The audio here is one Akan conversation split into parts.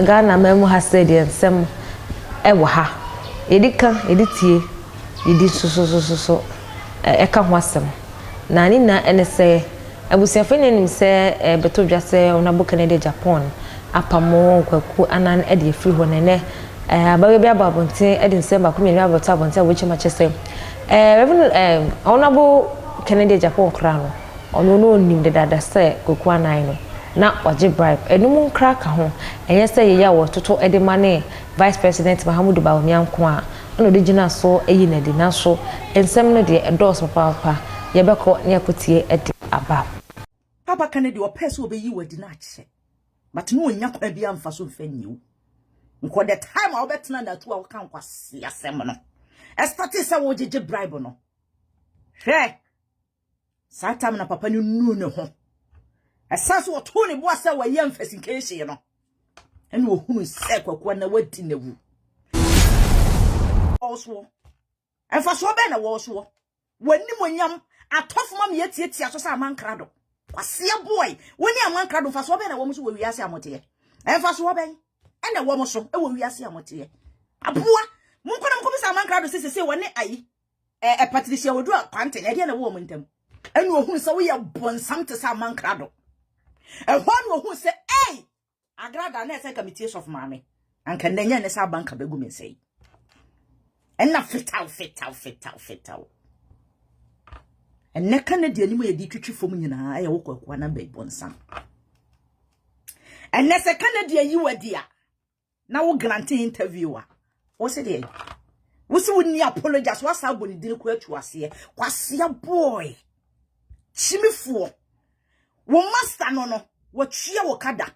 Ghana memu ha stadium sem ewo ha edika editie edi so eka ho asem na ni na ene se abusiafo nim se beto dwa se onabo Canada Japan apamo kwaku anan e de free ho nene abawe bia babonte e de nsem ba komeni abota abonte wo chima chese onabo Canada Japan kra no ono no nim de dada se kwaku anan no na oje bribe enum nkra ka ho enye se ye ya wo toto e de mane Vice President Mahamudu Bawumia a ono de gina so eyi na de na so ensem no de endorse papa ye beko ne akotie e de aba papa Kennedy o pese obeyi wadi na ache but no onya kwa bia mfa so mfa nyiwu nko the time a obetena na tu a kan kwase asem no estati se wo jeje bribe no hwe sa time na papa ni nu ne ho esanso wo to ne bo asa wa ye mfa sinkenhye no ene wo hunu se kwakwa na wadi na wu oswo enfa so be na wo so wani monyam atofoma me yetietia so sa amankrado kwasia boy woni amankrado fa so be na wo so wiase amote enfa so be ene wo so e wo wiase amote aboa munkona mkomisa amankrado sese woni ayi patricia wodu kwante e de na wo montam ene wo hunu se wo ye bonsam te sa amankrado e hon wo hunu se agrada na ese committee of mame anka nanya ne sa banka begu me sei enna fitaw enne Canada ni mo ye di twitwi fom nyina aye wo kwakwa na bai bonsam enne se Canada yi wadi a na wo grant interview a wo se de wo se wo ni apologize wa sa boni din ko atu ase kwase boy chimifo wo master no wo twie wo kada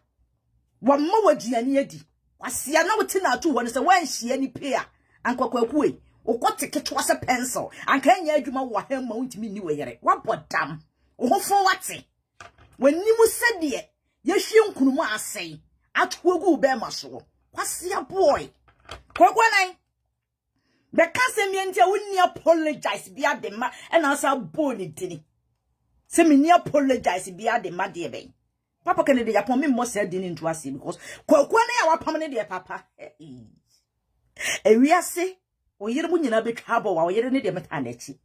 wamma waduane adi wasia na wote na atu won se wanhie ni pe a ankwakwakue okote ketwa se pencil anka nya adwuma wo hemma wontimi ni weyere wabodam ohofo wate wanimu sede yehwie nkunumu asai atogu be maso wasia boy kwakwanan be kasem ye ntia wonni apologize bia de ma na asa boni dini se me ni apologize bia de ma de ben Papa Kennedy Japan me mo said din into ase because kwakwa na ya wapam ne de papa ewiase oyere mu nyina betwa abo wa oyere ne de meta na chi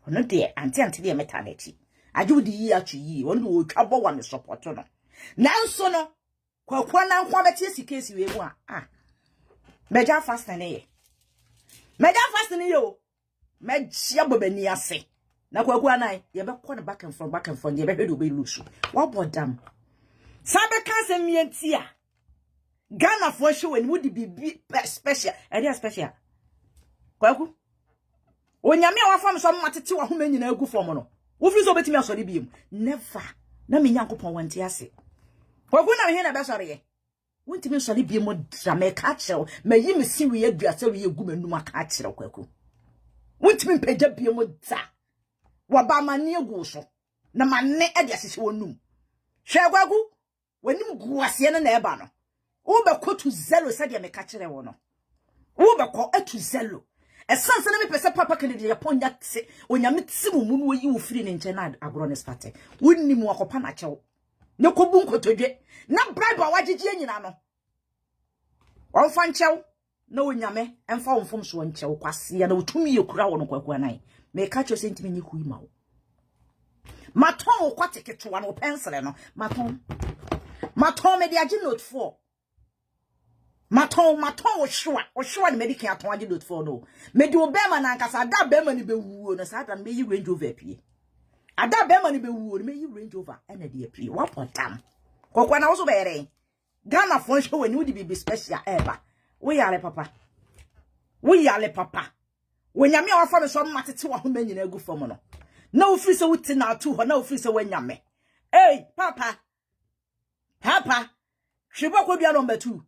ono de anti de meta na chi ajudi yi achu yi ono wo twa bo wa me support no nanso no kwakwa na nkwa betie sikesi we mu a meja fast na ye meja fast na yo mejia bobani ase na kwakwa na ye be kọ back and front ye be hwedo be lusu wa bodam sabe kanse mientia Ghana for show when would be special area special kwaku onyame a wafam so matete wa homa nyina agu fom no wo fi so betimi asori biem never na me nyankopon wanti ase kwaku na me na be sori ye wontimi asori biem drama ka kire mayi me siwi aduase we egu manum aka kire kwaku wontimi mpagya biem da waba mane egu so na mane ade asese wonum hwe kwaku wanim guase na eba no wo be kotu zero sadia me ka kire wo no wo be ko atu zero esanse na me pese papa Kennedy Japan nya tse onyame tse mu no yi wo firi ne nche na agro ne starte wonnim wakopa na kyew ne kobu nkotodwe na bribe a wagegye nyina no wonfa nchew na onyame emfa wonfom so nchew kwase ya na otumi yekura wo no kwakwa nan me ka kyew sentimi nyi kuyi ma wo maton wo kwate ketwa no pencil no maton me dia gi note 4 maton wo shwa ni medical aton agi note 4 no me di obema na nkasa da bema ni bewuo no sa da me yi range over pie ada bema ni bewuo no me yi range over ena de pie wa potam kokwa na wo so bere Ghana fon show when you di be special ever we yale papa wonyame a wafa me so matete wa ho manyina agu fom no na ofiri se wuti na atu ho na ofiri se wanyame papa hwebo kwa bia number 2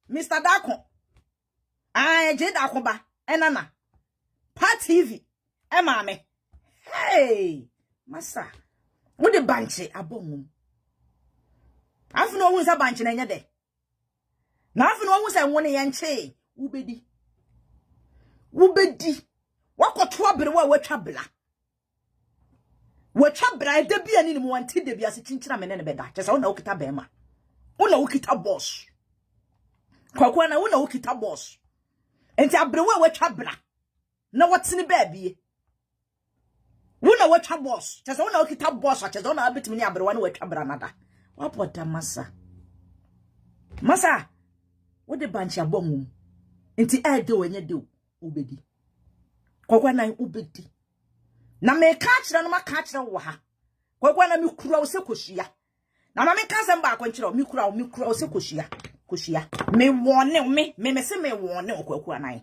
Mr. Dako je Dako ba enana pa TV mame masa wo de banche abomum afu no hu sa banche na nya de na afu no hu sa won ye nche ubedi wakoto abere wa watwa bla Wacha bra da bia ni mu wante da bia se chinchina me ne beda kyesa wo na wokita bema wo na wokita boss kwakwa na wo na wokita boss enti abrewa wacha bra na wotene ba bie wo na wacha boss kyesa wo na wokita boss kyesa wo na abetimi ni abrewa na wacha bra nada wapota masa wo de banchi abomum enti ade wanya de obedi kwakwa na obedi na me ka kire no maka kire wo ha kwakwa na me kura wo se kohyia na ma me ka se mba akwankire me kura wo se kohyia me wone me se me wone kwakwa na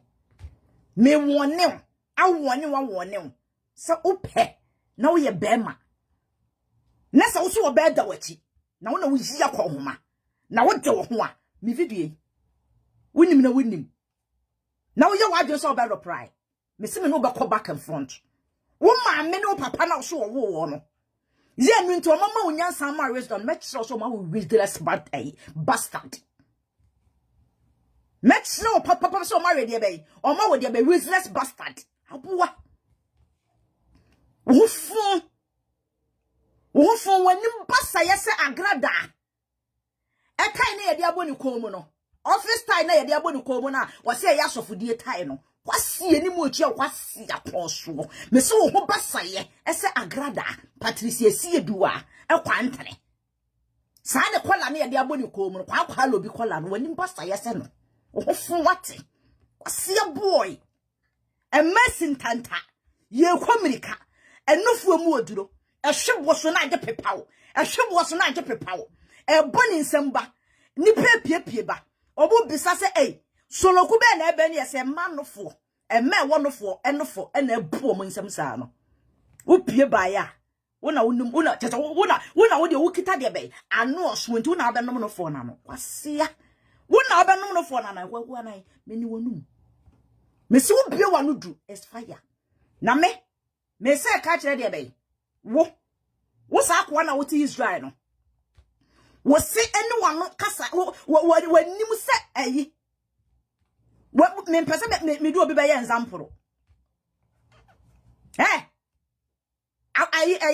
me wone awone wa wone se opɛ na wo ye bema na se wo so wo be da wachi na wo na wo yia kwa homa na wo de wo ho a me video wonim na wo ye wa adwo so wo be reply me se me no be call back and front wo ma me no papa na so wo no ye nu nti o mama onyansa ma wisdom make sure so ma wo wisdless bastard make sure papa so ma ready be o ma wo de be wisdless bastard aboa wo fun wanim basa yese agrada e kai na ye de aboni komu no office tie na ye de aboni komu na wo se ya sofudie tie no kwasi eni mu ochi kwasi aposo me se wo ho basaye ese agrada patricia sie duwa e kwantene sa ne kola na ye de aboni komu no kwa lobi kola no wanim basaye se no wo fu wate kwasi boy e mesin tanta ye kwamirika enufu mu oduro ehwebo so na age pepawo e boni nsamba ni pepie ba obo bisa se soloku be na ebe ne yese manofo eme wonofo enofo na ebuo mo nsam saa no upie ba ya wona wonum wona tete wona wo de wukita de be anu oswonti wona be nom no fo na no kwasia wona be nom no fo na na kwaku na meni wonum mesi wo bie wanu du is fire na me se ka kire de be wo sa akwa na wo ti Israel no wo se eni wanu kasa wo nim se ayi me pese me do obi be ye example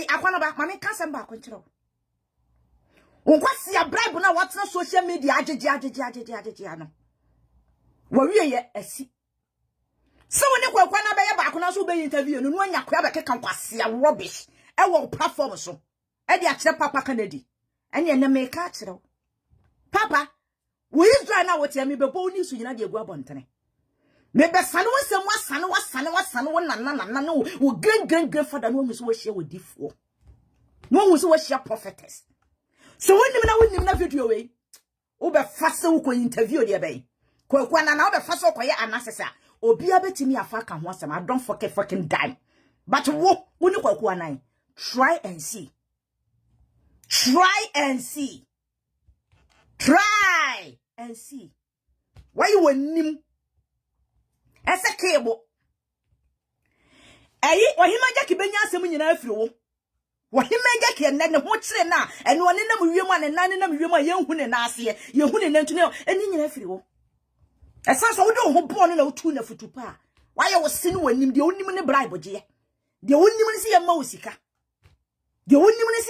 akwa na ba ma me kasa mba akwankyere wo kwasi ya bribe na what na social media ajeje ano wo wie ye asi so woni kwakwa na be ye ba akona so be interview no anya kwa be keka kwasi ya rubbish e wo platform so e di akire papa Kennedy ene na me ka akire papa wo Israel na wote me bebo ni su nyina de egu abontene me be sane wasane wo nana no wo gen father no muso wo hia wo difo no muso wo hia prophetess so wonim na video we wo be fase wo ko interview de be kwa na wo be fase wo ko ye anasesa obi abetimi afa ka ho asem I don't fucking die but wo ni kwa nan try and see why you wonim ese kebo wahimaja kibenya asem nyina afiri wo wahimaja ke ne ho kire na ene one nam wiem ane nan nam wiem a yehu ne na ase yehu ne nantu ne ene nyina afiri wo esa so wo de ho bo na utu na futupa why you sin wanim de onim ne bribe je de onim ne se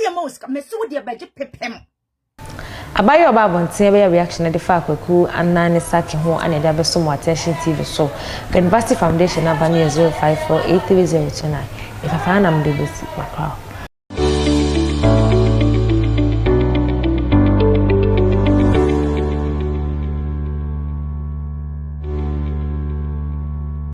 yema osika me so de beje pepem abayo oba bonten be reaction de fa kwaku anane saki ho ane da be so mo attention TV so University Foundation abani 05483029 if I find am de besi makwa